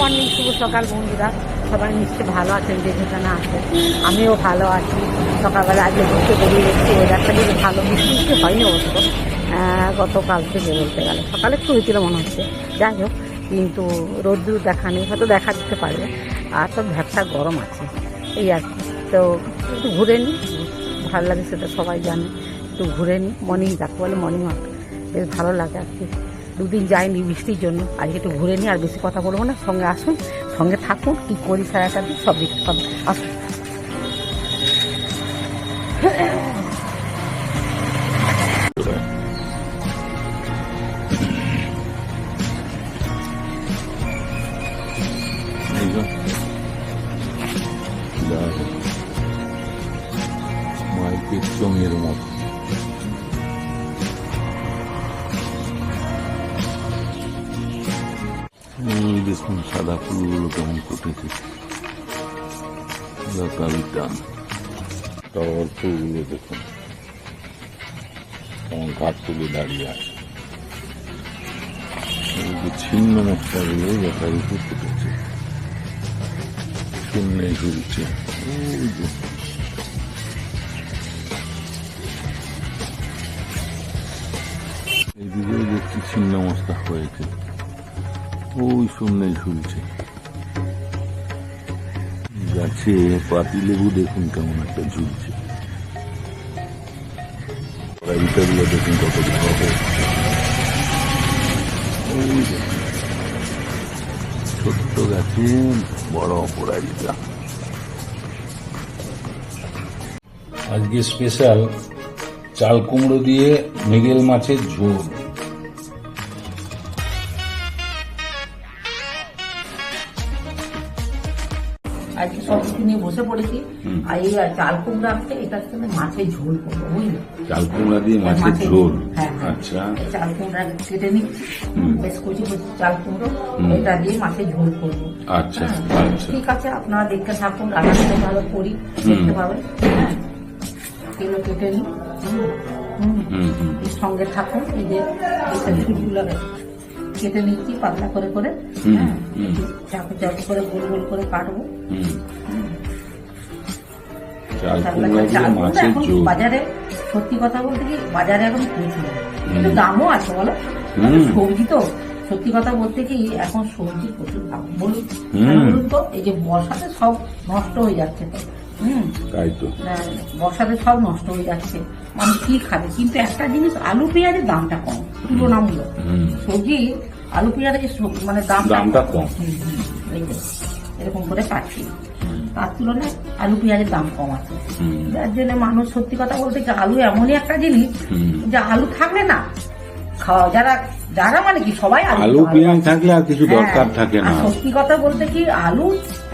Morning, শুভ সকাল বন্ধুরা। সবাই নিশ্চয়ই ভালো আছেন, যে যেখানে আছেন। আমিও ভালো আছি। সকালবেলা আজকে ঘুরতে বেরিয়ে গেছি, ওয়েদারটা বেশ ভালো, বৃষ্টি বৃষ্টি হয়নি অবশ্য গতকাল থেকে বলতে গেলে। সকালে একটু হয়েছিল মনে হচ্ছে, যাই হোক, কিন্তু রোদ্দুর দেখা নেই, হয়তো দেখা দিতে পারবে। আর তো ভ্যাপসা গরম আছে, এই আর কি। তো একটু ঘুরে নিই, ভালো লাগে সেটা সবাই জানে। একটু ঘুরে নিই, মর্নিং যাকে বলে মর্নিং ওয়াক, বেশ ভালো লাগে আর কি। দুদিন যাইনি বৃষ্টির জন্য, আজকে একটু ঘুরে নিই। আর বেশি কথা বলবো না, সঙ্গে আসুন, সঙ্গে থাকুন, কী করি সারাটা দিন সব দেখতে পাবেন। আসুন। মাইকের চঙের মতো দেখুন সাদা ফুলগুলো কেমন ফুটেছে, লতালি টান। টগর ফুলগুলো দেখুন কেমন ঘাট তুলে দাঁড়িয়ে আছে। ছিন্ন মশলাগুলো যথারীতি ফুটেছে, শূন্যে ঝুলছে। এইদিকেও দেখছি ছিন্ন মশলা হয়েছে, ওই শূন্যে ঝুলছে। গাছে পাতি লেবু দেখুন কেমন একটা ঝুলছে। কড়াইটাগুলো দেখুন কত বড় হয়েছে। ওই ছোট্ট গাছে বড় অপরাজিতা। আজকে স্পেশাল চাল কুমড়ো দিয়ে মৃগেল মাছের ঝোল। আজকে সব কিছু নিয়ে বসে পড়েছি। আর এই চাল কুমড়া আছে, এটার সঙ্গে মাছের ঝোল করবো, বুঝলি? চাল কুমড়া দিয়ে মাছের ঝোল। হ্যাঁ, আচ্ছা। চাল কুমড়া কেটে নিচ্ছি, বেশ কচি কচি চাল কুমড়ো, এটা দিয়ে মাছের ঝোল করবো। আচ্ছা আচ্ছা, ঠিক আছে, আপনারা দেখতে থাকুন, রান্নাটা ভালো করি, দেখতে পাবেন। হ্যাঁ, এগুলো কেটে নিই, এর সঙ্গে থাকুন। এই যে ফুলগুলো কেটে নিচ্ছি পাতলা করে করে, হ্যাঁ, চাকু চাকু করে গোল গোল করে কাটবো। বাজারে সত্যি কথা বলতে কি, বাজারে এখন প্রচুর, কিন্তু দামও আছে বলো। সবজি তো সত্যি কথা বলতে কি, এখন সবজি প্রচুর দাম। বলুন তো, এই যে বর্ষাতে সব নষ্ট হয়ে যাচ্ছে তো। বর্ষাতে সব নষ্ট হয়ে যাচ্ছে, মানুষ কি খাবে? কিন্তু একটা জিনিস, আলু পেঁয়াজের দামটা কম তুলনামূলক। সবজি আলু পেঁয়াজের মানে দামটা কম, এরকম করে পাচ্ছি। তার তুলনায় আলু পেঁয়াজের দাম কম আছে, যার জন্য মানুষ সত্যি কথা বলতে কি, আলু এমনই একটা জিনিস যে আলু থাকলে না খাওয়া, যারা মানে কি সবাই আলু পেঁয়াজ থাকলে আর কিছু দরকার থাকে না। সত্যি কথা বলতে কি, আলু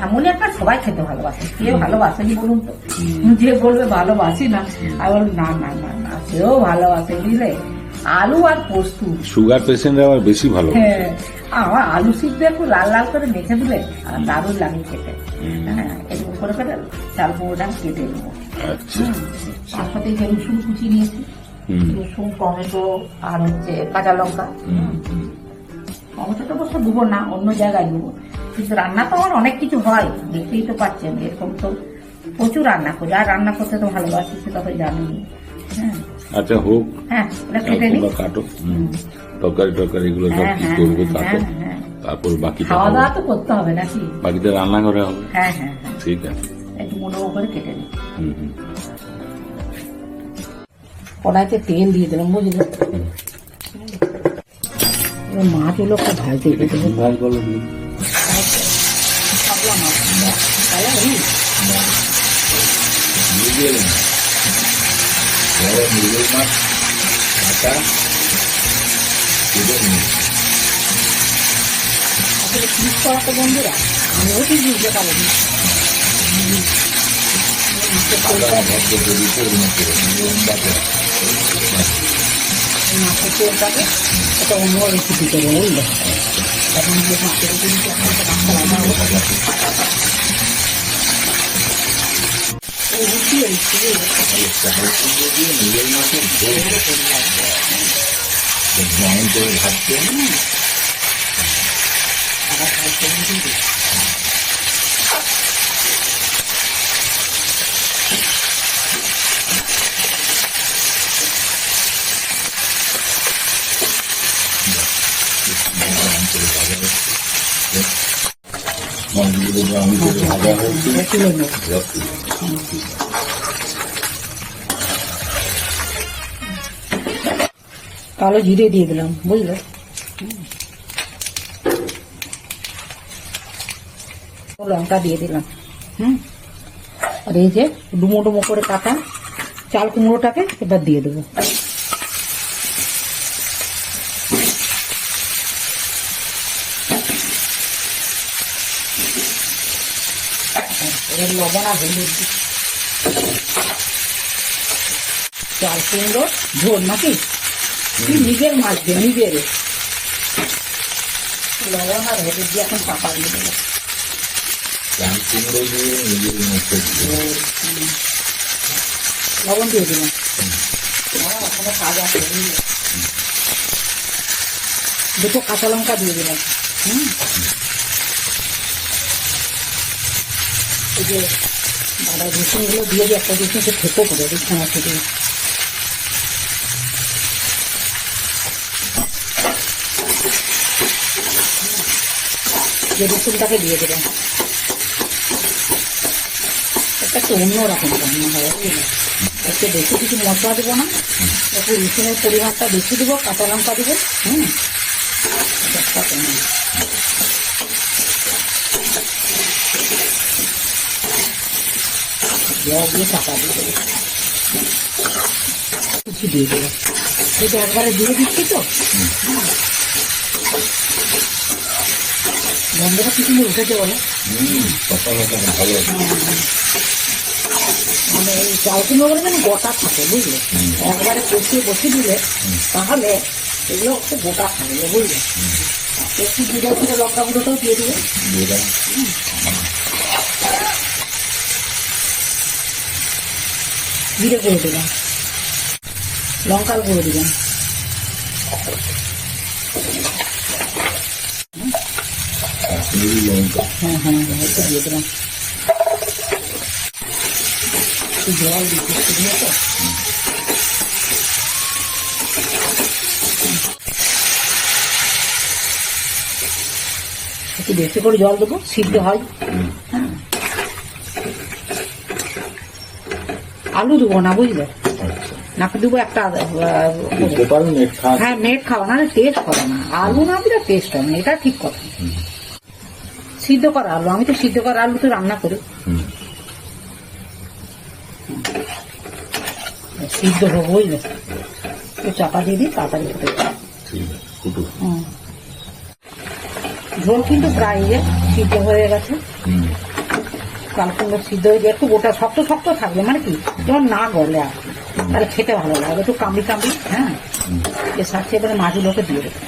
এমনই একটা, সবাই খেতে ভালোবাসে। কে ভালোবাসেনি বলুন তো? যে বলবে ভালোবাসি না, আর বলবো না না না না, সেও ভালোবাসে, বুঝলে? আলু আর পোস্ত, সুগার পেশেন্ট আবার বেশি ভালো। হ্যাঁ, আমার আলু সিদ্ধ একটু লাল লাল করে মেখে দিলে আর দারুণ লাগে খেতে। হ্যাঁ, এরকম করে করে চাল কুমড়োটা কেটে নেবো। তার সাথে যে রসুন কুচি নিয়েছি, রসুন, টমেটো আর হচ্ছে কাঁচা লঙ্কা। টমেটোটা অবশ্য দেবো না, অন্য জায়গায় দেবো। কিন্তু রান্না তো আমার অনেক কিছু হয়, দেখতেই তো পাচ্ছেন, এরকম তো প্রচুর রান্না করি। আর রান্না করতে তো ভালোবাসি, সেটা তো জানি। হ্যাঁ, আচ্ছা হোক। হ্যাঁ, কেটে নিই, কাটো, তরকারি এগুলো সব কি করবো কাটো, তারপর বাকি খাওয়া দাওয়া তো করতে হবে নাকি, বাকিটা রান্না করে হবে। হ্যাঁ হ্যাঁ হ্যাঁ, ঠিক আছে, একটু মনে করে কেটে নিই। কড়াইতে তেল দিয়ে দিলাম, বুঝলি? মাছগুলো খুব ভাজতে দেবো। ভাজ করলো মৃগেল মাছ কাঁচা কেটে নিই। আসলে ঠিক করা তো বন্ধুরা, আমিও ঠিক বুঝতে পারিনি। মাছের তেলটাকে একটা অন্য রেসিপি করে, বুঝলে? এখন যে মাছের মৃগেল মাছের ঝোল করে ভাজতে মাছগুলো ব্রাউন করে ভাজা হচ্ছে। তুলে নেব। কালো জিরে দিয়ে দিলাম, বুঝলে? লঙ্কা দিয়ে দিলাম। আর এই যে ডুমো ডুমো করে কাটা চাল কুমড়োটাকে এবার দিয়ে দেবো। এবার লবণ আর হলুদ দিই। চাল কুমড়ো ঝোল নাকি? নিজের মাছ দিয়ে নিজের লবণ আর হলুদ দিয়ে এখন পাকা দিয়ে দেবো। চাল কুমড়ো দিয়ে নিজের মতো লবণ দিয়ে দিলাম। ওখানে কাজ আছে, দুটো কাঁচা লঙ্কা দিয়ে দিলাম। এই যে বাবা রসুনগুলো দিয়ে দিই, একটা রসুনকে থেতো করে দিচ্ছি আমার থেকে। যে রসুনটাকে দিয়ে দিলাম, এটা একটু অন্যরকম রান্না হয়, বুঝলি? একটু বেশি কিছু মশলা দেবো না, একটু রসুনের পরিমাণটা বেশি দেবো, কাঁচা লঙ্কা দেবো। জল দিয়ে চাপা দিয়ে দেবো, কিছু দিয়ে দেবো। এটা একবারে দিয়ে দিচ্ছি তো, গন্ধটা কি সুন্দর উঠেছে বলো। ভালো। মানে এই চাল কুমড়োগুলো যেন গোটা থাকে, বুঝলে? একবারে কষিয়ে বসিয়ে দিলে তাহলে এগুলো একটু গোটা থাকবে, বুঝলে? একটু জিরে ফিরে লঙ্কা গুঁড়োটাও দিয়ে দিবে। জিরে গুঁড়ো দিলাম, লঙ্কার গুঁড়ো দিলাম, লঙ্কা একটু দিয়ে দিলাম। জল দিচ্ছি তো, একটু বেশি করে জল দেবো, সিদ্ধ হয়। আলু দেবো না, বুঝলে? নাকি দেবো একটা, হ্যাঁ মেট খাওয়া না, টেস্ট করে না। আলু না দিলে টেস্ট হয় না, এটা ঠিক কথা। সিদ্ধ করা আলু, আমি তো সিদ্ধ করা আলু তো রান্না করি। সিদ্ধ হোক, বুঝলে? একটু চাপা দিয়ে দিই, তাড়াতাড়ি ফুটে যায়। ঝোল কিন্তু প্রায় সিদ্ধ হয়ে গেছে। চাল কুমড়ো সিদ্ধ হয়ে যায়, একটু গোটা শক্ত শক্ত থাকবে, মানে কি যেমন না গলে আর কি, তাহলে খেতে ভালো লাগবে। একটু কামড়ি কামড়ি, হ্যাঁ। এর সাথে এবারে মাছগুলোকে দিয়ে দেবো।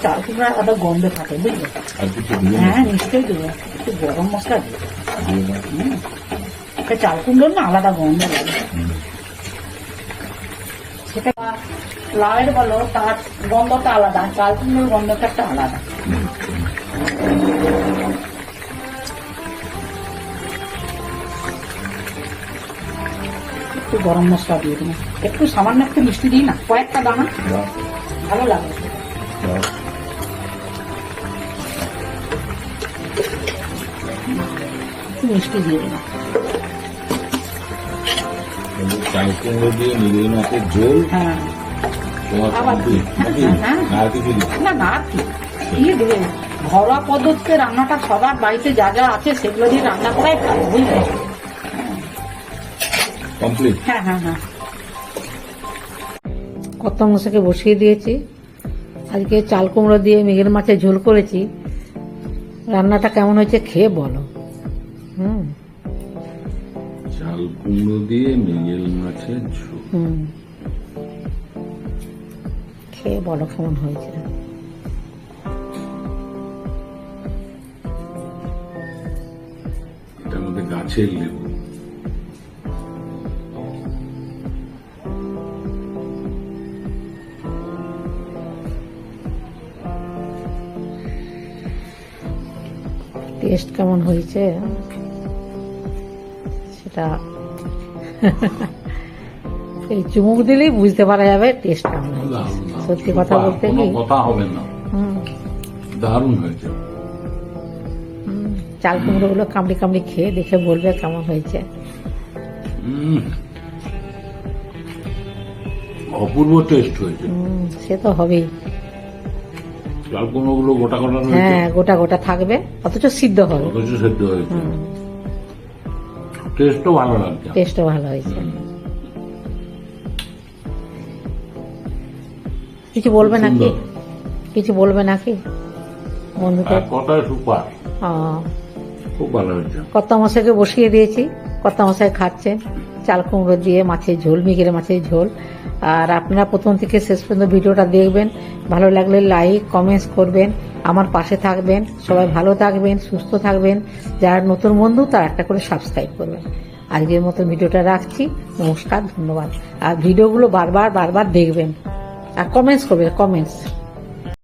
চাল কুমড়া আবার গন্ধ থাকে, বুঝলে? হ্যাঁ নিশ্চয়ই দেবো, একটু গরম মশলা দেবো। চাল কুমড়োর না আলাদা গন্ধ লাগে, সেটা লাউয়ের বলো তার গন্ধটা আলাদা, চাল কুমড়োর গন্ধটা একটা আলাদা। একটু গরম মশলা দিয়ে দিন, একটু সামান্য একটু মিষ্টি দিই না, কয়েকটা দানা, ভালো লাগে। একটু মিষ্টি দিয়ে দিন। চাল কুমড়ো দিয়ে নিজের মাছের ঝোল। হ্যাঁ না না, আর কি দিয়ে দেবে? ঘরোয়া পদ্ধতিতে রান্নাটা সবার বাড়িতে যা যা আছে সেগুলো দিয়ে রান্না করাই ভালো, বুঝলে? হ্যাঁ হ্যাঁ হ্যাঁ, কত মশাকে বসিয়ে দিয়েছি। আজকে চাল কুমড়ো দিয়ে মৃগেল মাছের ঝোল করেছি। রান্নাটা কেমন হয়েছে খেয়ে বলো। চাল কুমড়ো দিয়ে মৃগেল মাছের ঝোল, খেয়ে বলো কেমন হয়েছে। গাছের লেবু। টেস্ট কেমন হয়েছে সেটা এই চুমুক দিলেই বুঝতে পারা যাবে টেস্ট কেমন হয়েছে। দারুণ, দারুণ। সত্যি কথা সুপার, বলতে কোনো কি কথা হবে না, হুম, দারুণ হয়েছে। চাল কুমড়ো গুলো কামড়ি কামড়ি খেয়ে দেখে বলবে কেমন হয়েছে। অপূর্ব টেস্ট হয়েছে। সে তো হবেই। চাল কুমড়োগুলো গোটা গোটা রয়েছে, হ্যাঁ, গোটা গোটা থাকবে অথচ সিদ্ধ হবে। অথচ সেদ্ধ হয়েছে। টেস্টও ভালো লাগছে। টেস্টও ভালো হয়েছে। কিছু বলবে নাকি? সুন্দর। কিছু বলবে নাকি বন্ধুদের? আর কথায় সুপার, ও, খুব ভালো হয়েছে। কর্তা মশাইকে বসিয়ে দিয়েছি, কর্তা মশাই খাচ্ছে চাল কুমড়ো দিয়ে মাছের ঝোল, মিগের মাছের ঝোল। আর আপনারা প্রথম থেকে শেষ পর্যন্ত ভিডিওটা দেখবেন, ভালো লাগলে লাইক কমেন্টস করবেন, আমার পাশে থাকবেন। সবাই ভালো থাকবেন, সুস্থ থাকবেন। যারা নতুন বন্ধু তারা একটা করে সাবস্ক্রাইব করবেন। আজকের মতো ভিডিওটা রাখছি। নমস্কার, ধন্যবাদ। আর ভিডিওগুলো বারবার বারবার দেখবেন আর কমেন্টস করবেন, কমেন্টস।